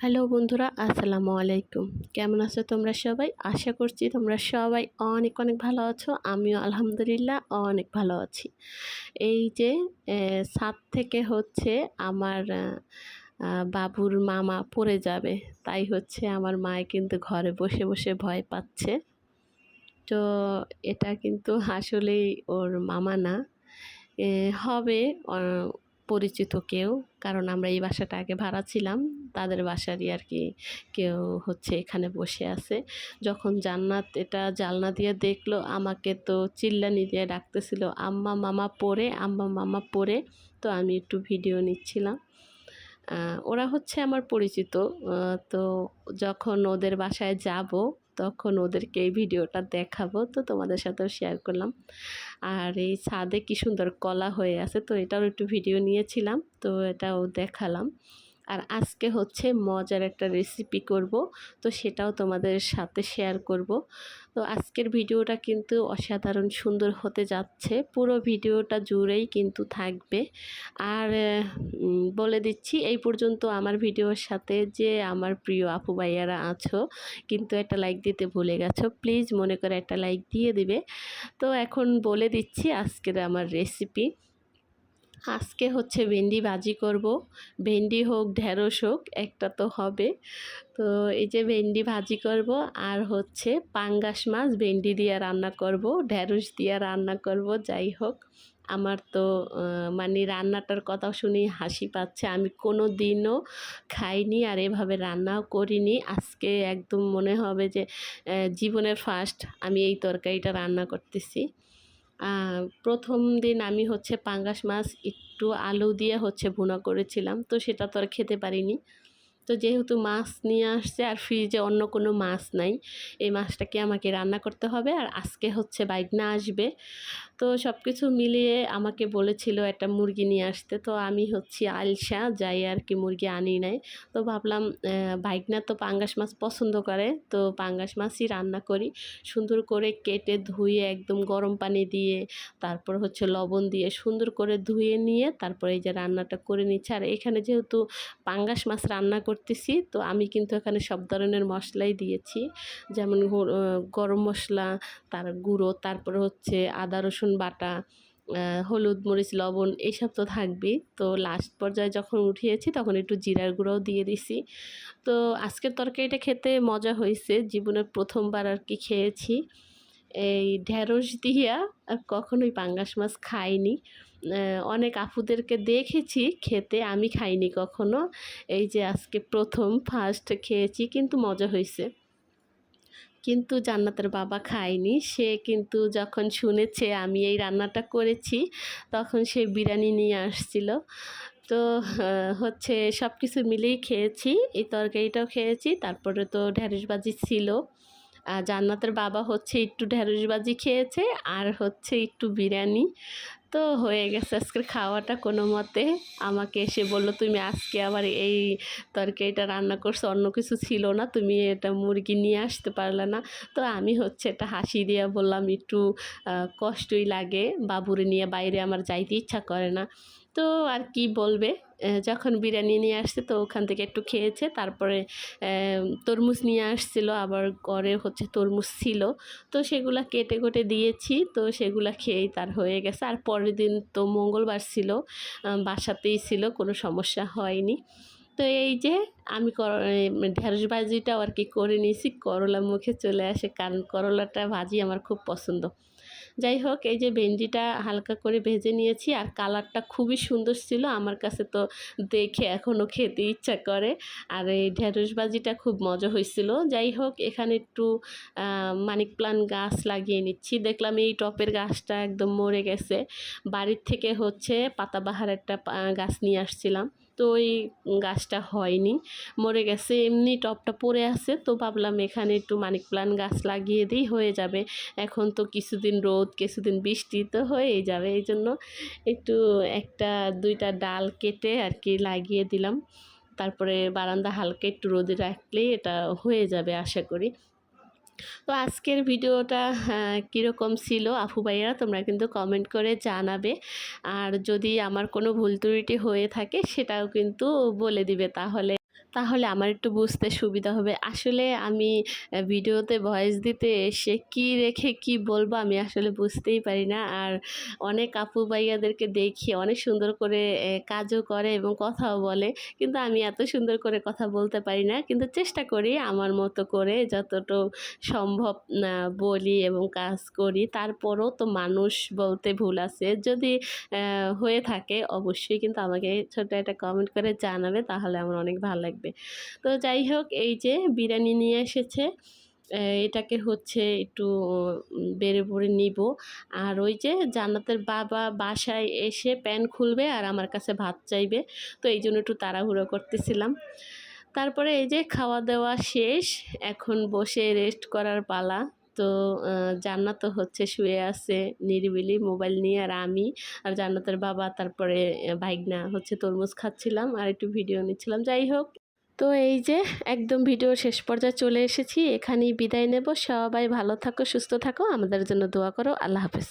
Hello বন্ধুরা, আসসালামু আলাইকুম। কেমন আছো তোমরা সবাই? আশা করছি তোমরা সবাই অনেক অনেক ভালো আছো। আমিও আলহামদুলিল্লাহ অনেক ভালো আছি। এই যে ছাদ থেকে হচ্ছে আমার বাবুর মামা পড়ে যাবে, তাই হচ্ছে আমার মায়ে কিন্তু ঘরে বসে বসে ভয় পাচ্ছে। তো এটা কিন্তু আসলেই ওর মামা না, এ হবে পরিচিত কেউ। কারণ আমরা এই বাসাটা আগে ভাড়া ছিলাম, তাদের বাসারই আর কি কেউ হচ্ছে এখানে বসে আছে। যখন জান্নাত এটা জানলা দিয়ে দেখলো, আমাকে তো চিল্লানি দিয়ে ডাকতেছিল, আম্মা মামা পড়ে, আম্মা মামা পড়ে। তো আমি একটু ভিডিও নিচ্ছিলাম। ওরা হচ্ছে আমার পরিচিত। তো যখন ওদের বাসায় যাব তখন ওদেরকে এই ভিডিওটা দেখাবো, তো তোমাদের সাথেও শেয়ার করলাম। আর এই ছাদে কি সুন্দর কলা হয়ে আছে, তো এটাও একটু ভিডিও নিয়েছিলাম, তো এটাও দেখালাম। আর আজকে হচ্ছে মজার একটা রেসিপি করব, তো সেটাও তোমাদের সাথে শেয়ার করব। তো আজকের ভিডিওটা কিন্তু অসাধারণ সুন্দর হতে যাচ্ছে, পুরো ভিডিওটা জুড়েই কিন্তু থাকবে। আর বলে দিচ্ছি, এই পর্যন্ত আমার ভিডিওর সাথে যে আমার প্রিয় আপু ভাইয়ারা আছো, কিন্তু একটা লাইক দিতে ভুলে গেছো, প্লিজ মনে করে একটা লাইক দিয়ে দিবে। তো এখন বলে দিচ্ছি আজকের আমার রেসিপি। আজকে হচ্ছে ভেন্ডি ভাজি করব। ভেন্ডি হোক ঢেঁড়স হোক, একটা তো হবে। তো এই যে ভেন্ডি ভাজি করব, আর হচ্ছে পাঙ্গাস মাছ ভেন্ডি দিয়ে রান্না করব, ঢেঁড়স দিয়ে রান্না করব। যাই হোক, আমার তো মানে রান্নাটার কথা শুনেই হাসি পাচ্ছে। আমি কোনো দিনও খাইনি আর এভাবে রান্নাও করিনি। আজকে একদম মনে হবে যে জীবনের ফার্স্ট আমি এই তরকারিটা রান্না করতেছি। প্রথম দিন আমি হচ্ছে পাঙ্গাস মাছ একটু আলু দিয়ে হচ্ছে ভুনা করেছিলাম, তো সেটা তো আর খেতে পারিনি। তো যেহেতু মাছ নিয়ে আসছে আর ফ্রিজে অন্য কোনো মাছ নাই, এই মাছটাকে আমাকে রান্না করতে হবে। আর আজকে হচ্ছে বাইগনা আসবে, তো সব কিছু মিলিয়ে আমাকে বলেছিল একটা মুরগি নিয়ে আসতে। তো আমি হচ্ছে আলসা যাই আর কি, মুরগি আনি নাই। তো ভাবলাম বাইগনা তো পাঙ্গাস মাছ পছন্দ করে, তো পাঙ্গাস মাছই রান্না করি। সুন্দর করে কেটে ধুয়ে একদম গরম পানি দিয়ে, তারপর হচ্ছে লবণ দিয়ে সুন্দর করে ধুয়ে নিয়ে তারপরে এই যে রান্নাটা করে নিচ্ছি। আর এখানে যেহেতু পাঙ্গাস মাছ রান্না করতেছি, তো আমি কিন্তু এখানে সব ধরনের মশলাই দিয়েছি, যেমন গরম মশলা, তার গুঁড়ো, তারপরে হচ্ছে আদা রসুন বাটা, হলুদ মরিচ লবণ, এইসব তো থাকবেই। তো লাস্ট পর্যায়ে যখন উঠিয়েছি তখন একটু জিরার গুঁড়োও দিয়ে দিছি। তো আজকের তরকারিটা খেতে মজা হয়েছে, জীবনের প্রথমবার আর কি খেয়েছি। এই ঢেঁড়স দিয়া কখনোই পাঙ্গাস মাছ খাইনি। অনেক আপুদেরকে দেখেছি খেতে, আমি খাইনি কখনো। এই যে আজকে প্রথম ফার্স্ট খেয়েছি, কিন্তু মজা হয়েছে। কিন্তু জান্নাতের বাবা খায়নি, সে কিন্তু যখন শুনেছে আমি এই রান্নাটা করেছি তখন সে বিরিয়ানি নিয়ে আসছিল। তো হচ্ছে সব কিছু মিলেই খেয়েছি, এই তরকারিটাও খেয়েছি, তারপরে তো ঢেঁড়স ভাজি ছিল। জান্নাতের বাবা হচ্ছে একটু ঢেঁড়স ভাজি খেয়েছে, আর হচ্ছে একটু বিরিয়ানি। তো হয়ে গেছে আজকের খাওয়াটা কোনো মতে। আমাকে এসে বলল, তুমি আজকে আবার এই তরকারিটা রান্না করছো, অন্য কিছু ছিল না, তুমি এটা মুরগি নিয়ে আসতে পারলে না। তো আমি হচ্ছে এটা হাসি দিয়ে বললাম, একটু কষ্টই লাগে, বাবুরে নিয়ে বাইরে আমার যাইতে ইচ্ছা করে না। তো আর কি বলবে, যখন বিরিয়ানি নিয়ে আসছে তো ওখান থেকে একটু খেয়েছে। তারপরে তরমুজ নিয়ে আসছিল, আবার ঘরে হচ্ছে তরমুজ ছিল, তো সেগুলা কেটে কেটে দিয়েছি, তো সেগুলা খেয়েই তার হয়ে গেছে। আর পরের দিন তো মঙ্গলবার ছিল, বাসাতেই ছিল, কোনো সমস্যা হয়নি। তো এই যে আমি ঢেঁড়স ভাজিটাও আর কি করে নিয়েছি, করলা মুখে চলে আসে, কারণ করলাটা ভাজি আমার খুব পছন্দ। যাই হোক, এই যে ভেন্ডিটা হালকা করে ভেজে নিয়েছি, আর কালারটা খুবই সুন্দর ছিল, আমার কাছে তো দেখে এখনও খেতে ইচ্ছা করে। আর এই ঢেঁড়স ভাজিটা খুব মজা হয়েছিল। যাই হোক, এখানে একটু মানিক প্লান্ট গাছ লাগিয়ে নিচ্ছি। দেখলাম এই টপের গাছটা একদম মরে গেছে, বাড়ির থেকে হচ্ছে পাতাবাহার একটা গাছ নিয়ে আসছিলাম, তো ওই গাছটা হয়নি, মরে গেছে, এমনি টপটা পড়ে আছে। তো ভাবলাম এখানে একটু মানিক প্লান্ট গাছ লাগিয়ে দিই, হয়ে যাবে। এখন তো কিছুদিন রোদ কিছুদিন বৃষ্টি, তো হয়েই যাবে। এই জন্য একটু একটা দুইটা ডাল কেটে আর কি লাগিয়ে দিলাম। তারপরে বারান্দা হালকা একটু রোদে রাখলেই এটা হয়ে যাবে আশা করি। তো আজকের ভিডিওটা কীরকম ছিল আপু ভাইয়ারা, তোমরা কিন্তু কমেন্ট করে জানাবে। আর যদি আমার কোনো ভুল ত্রুটি হয়ে থাকে সেটাও কিন্তু বলে দিবে, তাহলে তাহলে আমার একটু বুঝতে সুবিধা হবে। আসলে আমি ভিডিওতে ভয়েস দিতে এসে কি রেখে কি বলবো আমি আসলে বুঝতেই পারি না। আর অনেক আপু ভাইয়াদেরকে দেখি অনেক সুন্দর করে কাজও করে এবং কথাও বলে। কিন্তু আমি এত সুন্দর করে কথা বলতে পারি না। কিন্তু চেষ্টা করি আমার মতো করে যতটুকু সম্ভব বলি এবং কাজ করি। তারপরও তো মানুষ বলতে ভুল আছে। যদি হয়ে থাকে অবশ্যই কিন্তু আমাকে ছোট্ট একটা কমেন্ট করে জানাবে, তাহলে আমার অনেক ভালো লাগবে। তো যাই হোক, এই যে বিরিয়ানি নিয়ে এসেছে। এটাকে হচ্ছে একটু বেড়ে পড়ে নিব। আর ওই যে জান্নাতের বাবা বাসায় এসে প্যান খুলবে আর আমার কাছে ভাত চাইবে। তো এইজন্য একটু তাড়াহুড়ো করতেছিলাম। তারপরে এই যে খাওয়া-দাওয়া শেষ। এখন বসে রেস্ট করার পালা। তো জান্নাত তো হচ্ছে শুয়ে আছে নিরিবিলি মোবাইল নিয়ে, আর আমি আর জান্নাতের বাবা তারপরে ভাইগনা হচ্ছে তরমুজ খাচ্ছিলাম আর একটু ভিডিও নিচ্ছিলাম। যাই হোক, তো এই যে একদম ভিডিও শেষ পর্যায়ে চলে এসেছি। এখানেই বিদায় নেব। সবাই ভালো থাকো, সুস্থ থাকো। আমাদের জন্য দোয়া করো। আল্লাহ হাফেজ।